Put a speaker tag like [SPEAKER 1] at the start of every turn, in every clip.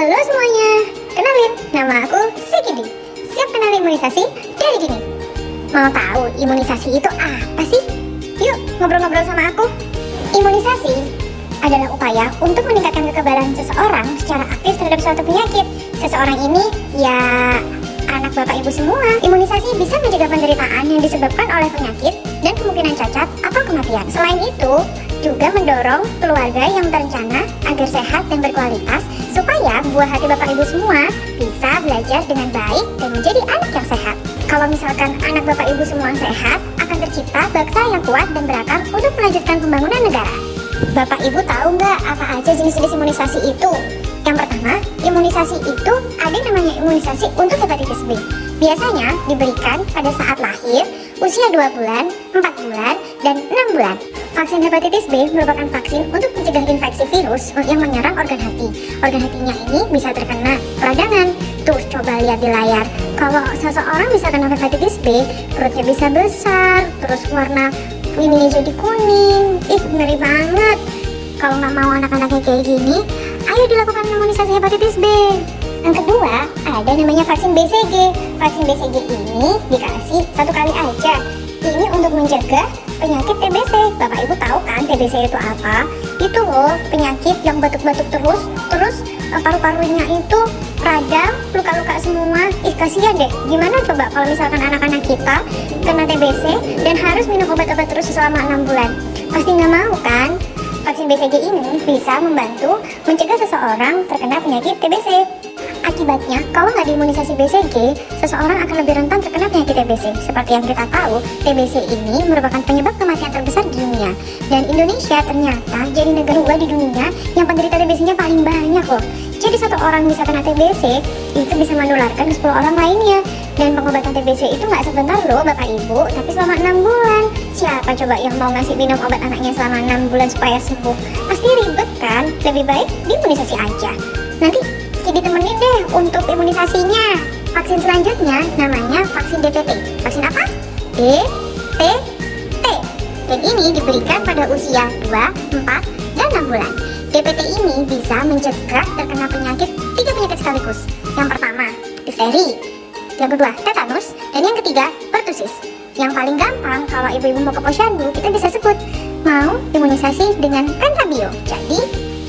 [SPEAKER 1] Halo semuanya, kenalin, nama aku Sekidi. Siap kenal imunisasi dari dini. Mau tahu imunisasi itu apa sih? Yuk ngobrol-ngobrol sama aku. Imunisasi adalah upaya untuk meningkatkan kekebalan seseorang secara aktif terhadap suatu penyakit. Seseorang ini ya anak bapak ibu semua. Imunisasi bisa mencegah penderitaan yang disebabkan oleh penyakit dan kemungkinan cacat atau kematian. Selain itu, juga mendorong keluarga yang terencana agar sehat dan berkualitas supaya buah hati bapak ibu semua bisa belajar dengan baik dan menjadi anak yang sehat. Kalau misalkan anak bapak ibu semua sehat, akan tercipta bangsa yang kuat dan berakar untuk melanjutkan pembangunan negara. Bapak ibu tahu nggak apa aja jenis-jenis imunisasi itu? Yang pertama, imunisasi itu ada yang namanya imunisasi untuk hepatitis B. Biasanya diberikan pada saat lahir, usia 2 bulan, 4 bulan, dan 6 bulan. Vaksin hepatitis B merupakan vaksin untuk mencegah infeksi virus yang menyerang organ hati. Organ hatinya ini bisa terkena peradangan. Tuh, coba lihat di layar. Kalau seseorang bisa kena hepatitis B, perutnya bisa besar, terus warna ininya jadi kuning. Ih, ngeri banget. Kalau nggak mau anak-anaknya kayak gini, ayo dilakukan imunisasi hepatitis B. Yang kedua, ada namanya vaksin BCG. Vaksin BCG ini dikasih 1 kali aja. Ini untuk mencegah penyakit TBC. Bapak ibu tahu kan TBC itu apa? Itu loh, penyakit yang batuk-batuk terus paru-parunya itu radang, luka-luka semua. Ih, kasihan deh. Gimana coba kalau misalkan anak-anak kita kena TBC dan harus minum obat-obat terus selama 6 bulan? Pasti nggak mau kan? Vaksin BCG ini bisa membantu mencegah seseorang terkena penyakit TBC. Akibatnya, kalau nggak diimunisasi BCG, seseorang akan lebih rentan terkena penyakit TBC. Seperti yang kita tahu, TBC ini merupakan penyebab kematian terbesar di dunia. Dan Indonesia ternyata jadi negara kedua di dunia yang penderita TBC-nya paling banyak loh. Jadi satu orang bisa kena TBC, itu bisa menularkan ke 10 orang lainnya. Dan pengobatan TBC itu nggak sebentar loh Bapak Ibu, tapi selama 6 bulan. Siapa coba yang mau ngasih minum obat anaknya selama 6 bulan supaya sembuh? Pasti ribet kan? Lebih baik diimunisasi aja. Nanti jadi temenin deh untuk imunisasinya. Vaksin selanjutnya namanya vaksin DPT. Vaksin apa? DPT. Dan ini diberikan pada usia 2, 4, dan 6 bulan. DPT ini bisa mencegah terkena penyakit 3 penyakit sekaligus. Yang pertama, difteri. Yang kedua, tetanus. Dan yang ketiga, pertusis. Yang paling gampang kalau ibu-ibu mau ke posyandu, kita bisa sebut mau imunisasi dengan Pentabio. Jadi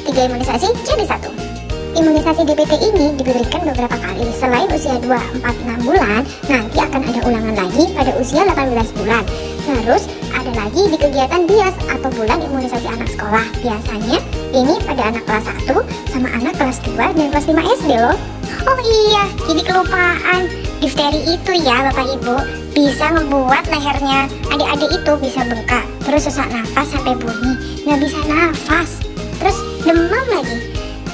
[SPEAKER 1] 3 imunisasi jadi 1. Imunisasi DPT ini diberikan beberapa kali. Selain usia 2, 4, 6 bulan, nanti akan ada ulangan lagi pada usia 18 bulan. Terus ada lagi di kegiatan BIAS atau bulan imunisasi anak sekolah. Biasanya ini pada anak kelas 1 sama anak kelas 2 dan kelas 5 SD loh. Oh iya, jadi kelupaan. Difteri itu ya Bapak Ibu bisa membuat lehernya adik-adik itu bisa bengkak, terus sesak nafas sampai bunyi, nggak bisa nafas, terus demam lagi.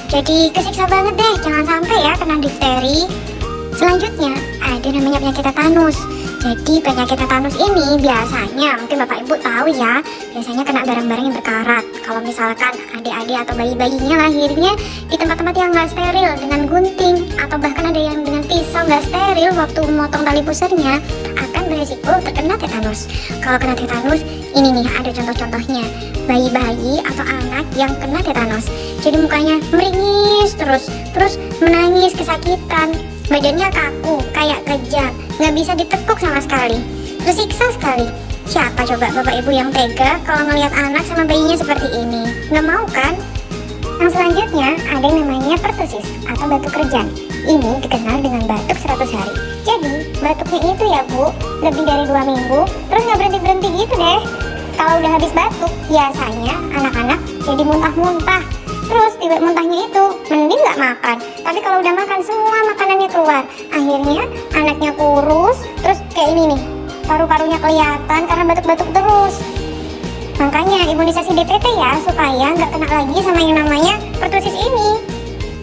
[SPEAKER 1] Jadi kesiksa banget deh, jangan sampai ya kena difteri. Selanjutnya ada namanya penyakit tetanus. Jadi penyakit tetanus ini biasanya, mungkin Bapak Ibu tahu ya, biasanya kena barang-barang yang berkarat. Kalau misalkan adik-adik atau bayi-bayinya lahirnya di tempat-tempat yang nggak steril dengan gunting, atau bahkan ada yang dengan pisau nggak steril waktu memotong tali pusarnya, akan berisiko terkena tetanus. Kalau kena tetanus, ini nih ada contoh-contohnya. Bayi-bayi atau anak yang kena tetanus, jadi mukanya meringis terus menangis kesakitan, badannya kaku kayak kejang, nggak bisa ditekuk sama sekali, tersiksa sekali. Siapa coba Bapak Ibu yang tega kalau ngelihat anak sama bayinya seperti ini? Nggak mau kan? Yang selanjutnya ada yang namanya pertusis atau batuk kerjan. Ini dikenal dengan batuk 100 hari. Jadi batuknya itu ya Bu, lebih dari 2 minggu, terus nggak berhenti-berhenti gitu deh. Kalau udah habis batuk, biasanya anak-anak jadi muntah-muntah. Terus tiba muntahnya itu mending nggak makan. Tapi kalau udah makan, semua makanannya keluar. Akhirnya anaknya kurus, terus kayak ini nih, paru-parunya kelihatan karena batuk-batuk terus. Makanya imunisasi DPT ya, supaya nggak kena lagi sama yang namanya pertusis ini.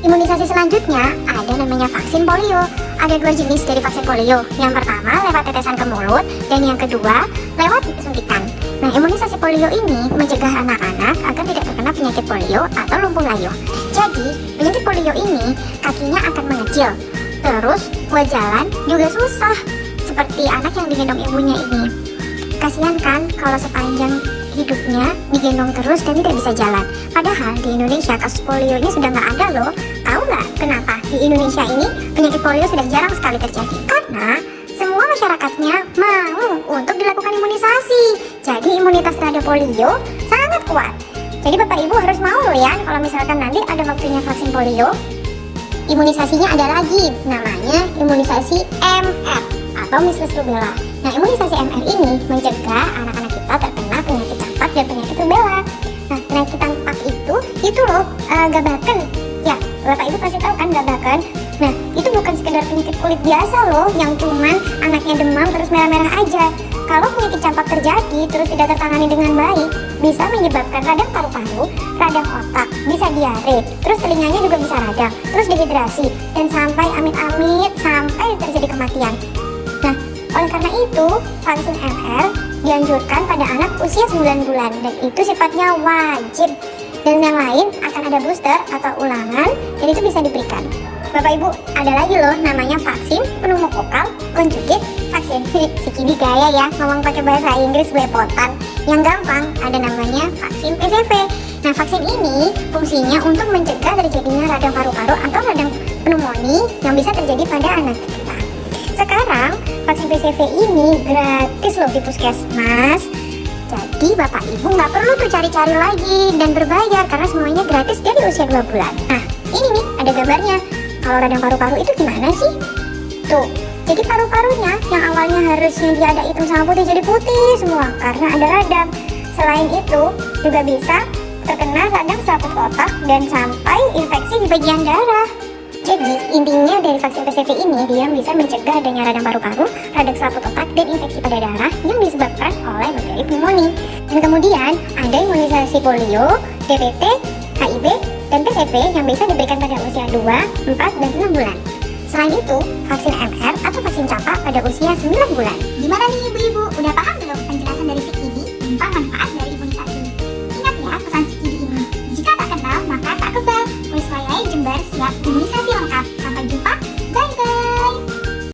[SPEAKER 1] Imunisasi selanjutnya ada namanya vaksin polio. Ada 2 jenis dari vaksin polio. Yang pertama lewat tetesan ke mulut, dan yang kedua lewat suntikan. Nah, imunisasi polio ini mencegah anak-anak agar tidak terkena penyakit polio atau lumpuh layou. Jadi, penyakit polio ini kakinya akan mengecil. Terus, buat jalan juga susah. Seperti anak yang digendong ibunya ini. Kasihan kan kalau sepanjang hidupnya digendong terus dan tidak bisa jalan. Padahal di Indonesia kasus polio ini sudah nggak ada loh. Tahu nggak kenapa? di Indonesia ini penyakit polio sudah jarang sekali terjadi karena semua masyarakatnya mau untuk dilakukan imunisasi. Jadi imunitas terhadap polio sangat kuat. Jadi Bapak Ibu harus mau loh ya, kalau misalkan nanti ada waktunya vaksin polio. Imunisasinya ada lagi, namanya imunisasi MR atau measles rubella. Nah, imunisasi MR ini mencegah anak-anak kita terkena penyakit campak dan penyakit rubella. Nah, penyakit campak itu loh gabakan. Ya, Bapak Ibu pasti tahu kan gabakan. Nah, itu bukan sekedar penyakit kulit biasa loh, yang cuman anaknya demam terus merah-merah aja. Kalau penyakit campak terjadi terus tidak tertangani dengan baik, bisa menyebabkan radang paru-paru, radang otak, bisa diare, terus telinganya juga bisa radang, terus dehidrasi, dan sampai amit-amit sampai terjadi kematian. Nah, oleh karena itu, vaksin MR dianjurkan pada anak usia 9 bulan dan itu sifatnya wajib. Dan yang lain akan ada booster atau ulangan dan itu bisa diberikan. Bapak Ibu, ada lagi loh namanya vaksin pneumokokal conjugate vaksin. Sikini gaya ya, ngomong pakai bahasa Inggris belepotan. Yang gampang ada namanya vaksin PCV. Nah, vaksin ini fungsinya untuk mencegah terjadinya radang paru-paru atau radang pneumonia yang bisa terjadi pada anak kita. Sekarang vaksin PCV ini gratis loh di puskesmas. Jadi Bapak Ibu nggak perlu tuh cari-cari lagi dan berbayar karena semuanya gratis dari usia 2 bulan. Nah, ini nih ada gambarnya. Kalau radang paru-paru itu gimana sih? Tuh, jadi paru-parunya yang awalnya harusnya dia ada hitam sama putih jadi putih semua karena ada radang. Selain itu juga bisa terkena radang selaput otak dan sampai infeksi di bagian darah. Jadi intinya dari vaksin PCV ini dia bisa mencegah adanya radang paru-paru, radang selaput otak, dan infeksi pada darah yang disebabkan oleh bakteri pneumonia. Dan kemudian ada imunisasi polio, DPT, HIV, dan PCV yang bisa diberikan pada usia 2, 4, dan 6 bulan. Selain itu, vaksin MR atau vaksin campak pada usia 9 bulan. Gimana nih Ibu?